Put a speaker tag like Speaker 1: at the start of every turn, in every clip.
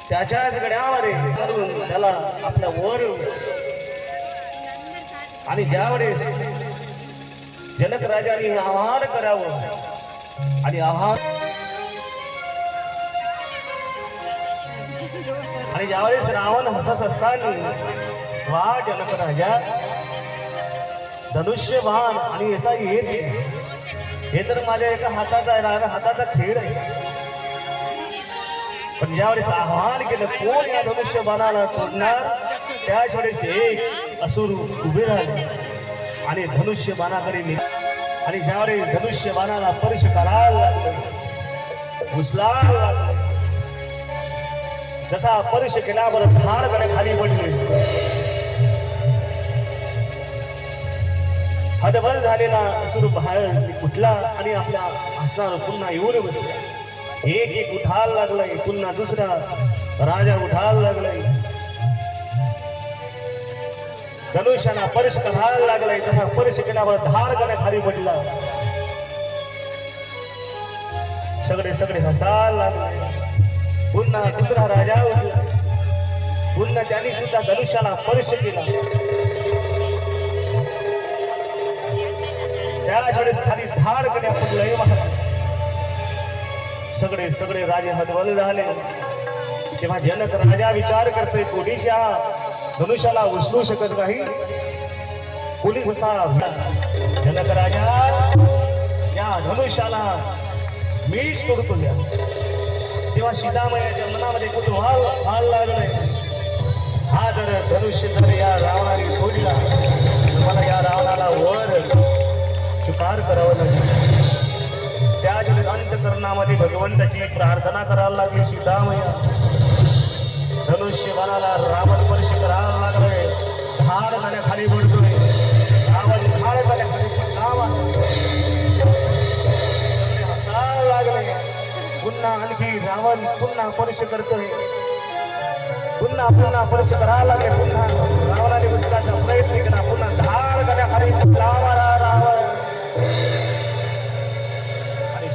Speaker 1: त्याच्याच गड्यावर करून त्याला आपल्या वर आणि ज्यावेळेस जनक राजाने आव्हान करावं आणि आव्हान आणि ज्यावेळेस रावण हसत असताना वा जनक राजा धनुष्यबाण आणि याचा हे तर माझ्या एका हाताचा खेळ आहे. पण ज्यावेळेस आव्हान केलं कोण या धनुष्यबाणाला तोडणार त्याच वेळेस एक असुर उभे राहिले आणि धनुष्यबाणाकडे आणि ज्यावेळेस धनुष्यबाणाला स्पर्श करायला लागलं उचलायला लागलं जसा स्पर्श केल्यावर ठाणपणे खाली पडले. हतबल झालेला असुर बाहेर उठला आणि आपल्या आसनावर पुन्हा येऊन बसला. एक एक उठायला लागलाय पुन्हा दुसरा राजा उठायला लागलाय. धनुष्याला स्पर्श करायला लागलाय तसा स्पर्श केल्यावर धारपणे खाली पडला. सगळे हसायला लागले. पुन्हा दुसरा राजा उठला. पुन्हा त्यांनी सुद्धा धनुष्याला स्पर्श केला. त्याच वेळेस खाली धाडपणे पडलंय महाराज. सगळे राजे हतबल झाले. तेव्हा जनक राजा विचार करतोय कोणीच्या धनुष्याला उचलू शकत नाही. पोलीस जनक राजा या धनुष्याला मीच तोडतो द्या. तेव्हा सीतामयाच्या मनामध्ये कुतूहल व्हायला लागलंय. हा जर धनुष्य जर या रावणाने तोडला मला या रावणाला वर स्वीकार करावं लागेल. त्याच अंतकरणामध्ये भगवंताची प्रार्थना करायला लागली. सीतामया धनुष्य बाणाला रावण स्पर्श करायला लागलोय. धाड खाली पडतोय. रावण धाड खाली हसायला लागले. पुन्हा आणखी रावण पुन्हा स्पर्श करतोय. पुन्हा स्पर्श करायला लागले. पुन्हा रावणाने उचलायचा प्रयत्न केला. पुन्हा धाड खाली रावण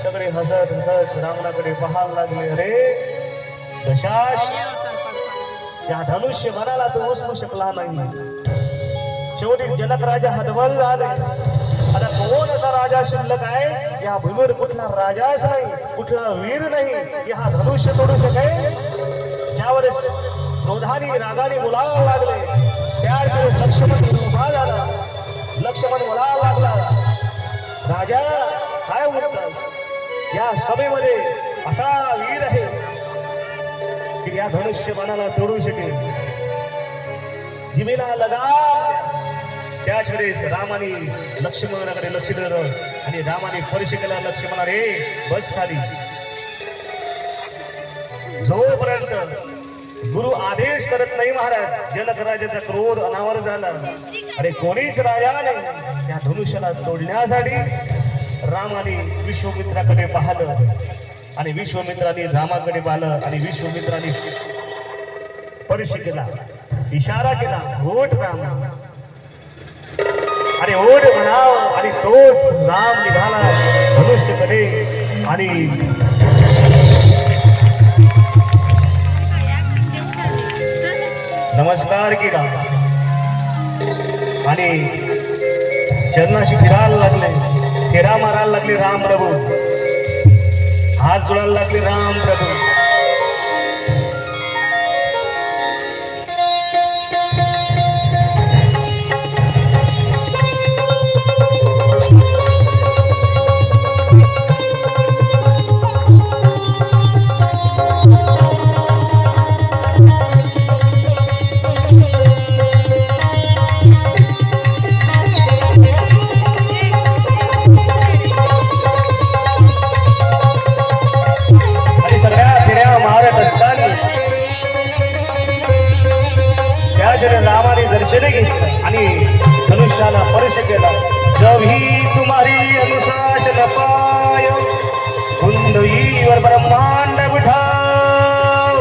Speaker 1: सगळे हसत रावणाकडे पाहायला लागले. अरे दशाश त्या धनुष्य बाणाला तो उचलू शकला नाही. शेवटी जनक राजा हतबल झाले. आता कोण असा राजा शिल्लक आहे या भूमीवर कुठला राजाच नाही कुठला वीर नाही हा धनुष्य तोडू शकेल. त्यावेळेस क्रोधाने रागाने बोलायला लागले. त्यावेळेस लक्ष्मण उभा झाला. लक्ष्मण बोलायला लागला राजा काय बोलतास. या सभेमध्ये असा वीर आहे की या धनुष्य बाणाला तोडू शकेल. जिमेला लगाम. त्याच वेळेस रामाने लक्ष्मणाकडे लक्ष दिलं आणि रामाने स्पर्श केला. लक्ष्मणा रे बस खाली. जोपर्यंत गुरु आदेश करत नाही महाराज जनक राजाचा क्रोध अनावर झाला. अरे कोणीच राजा नाही. त्या धनुष्याला तोडण्यासाठी रामाने विश्वामित्राकडे पाहिलं आणि विश्वामित्राने रामाकडे पाहिलं आणि विश्वामित्राने स्पर्श केला इशारा केला ओठ राम आणि ओठ म्हणाव आणि तोच राम निघाला धनुष्यकडे आणि नमस्कार केला आणि चरणाशी फिरायला लागले. फेरा मारायला लागले राम प्रभू. हात जोडायला लागले राम प्रभू. रामाने दर्शन घेतलं आणि धनुष्याला स्पर्श केला. जब ही तुम्हारी अनुशासन पाय कुंडईवर ब्रह्मांड बिठाव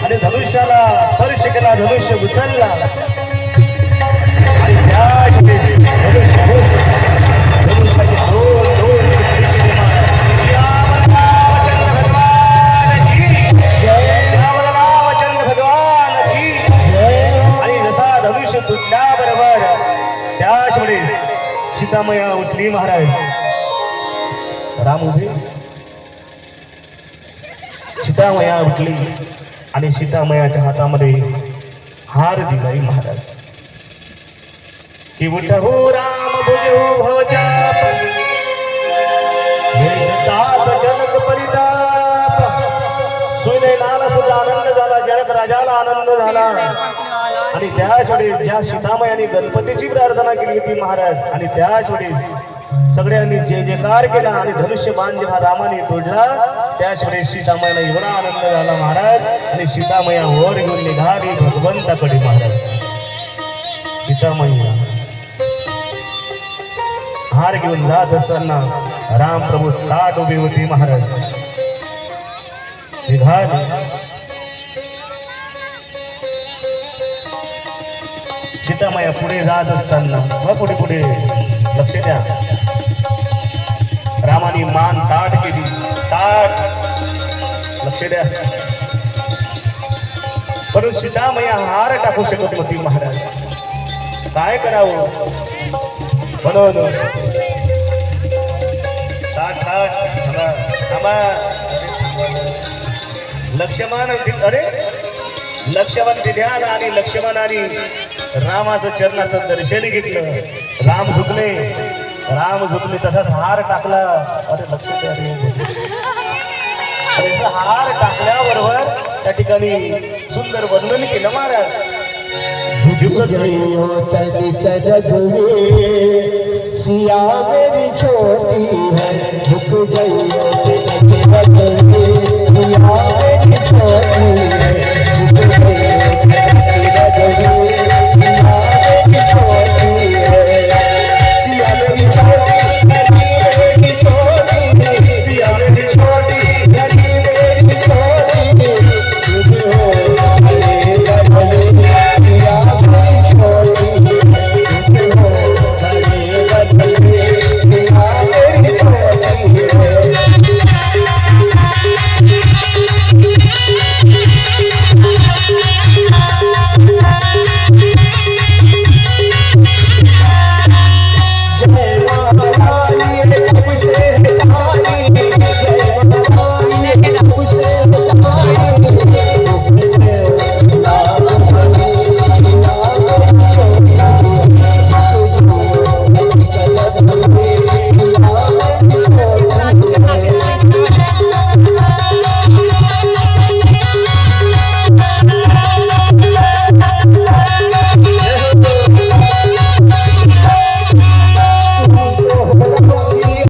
Speaker 1: आणि धनुष्याला स्पर्श केला. धनुष्य उचलला आणि त्याच धनुष्याचे दोन सीतामया उठली आणि सीतामयाच्या हातामध्ये हार दिलाय महाराज की उठहू राम भुजहू भवचाप तात जनक परिताप सुनैनाला सुद्धा आनंद झाला जनक राजाला आनंद झाला आणि त्याच वेळेस ज्या सीतामयाने गणपतीची प्रार्थना केली होती महाराज आणि त्याच वेळेस सगळ्यांनी जय जयकार केला आणि धनुष्य बाण जेव्हा रामाने तोडला त्याच वेळेस सीतामयाला एवढा आनंद झाला महाराज आणि सीतामया वर घेऊन निघाली भगवंताकडे महाराज सीतामया हार घेऊन जात असताना राम प्रभू ताट उभी होती महाराज निघाले सीतामया पुढे जात असताना पुढे पुढे लक्ष द्या रामाने मान ताट केली ताट लक्ष द्या परंतु सीतामया हार टाकू शकत नव्हती महाराज काय करावं म्हणून ताट लक्ष्मण अरे लक्ष्मण ध्यान आणि लक्ष्मणाने रामाचं चरणाचं दर्शन घेतलं राम झुकले तसाच हार टाकला अरे लक्ष द्या अरे हार टाकल्याबरोबर त्या ठिकाणी सुंदर वर्णन केलं महाराज
Speaker 2: सिया मेरी छोटी है झुक जाइए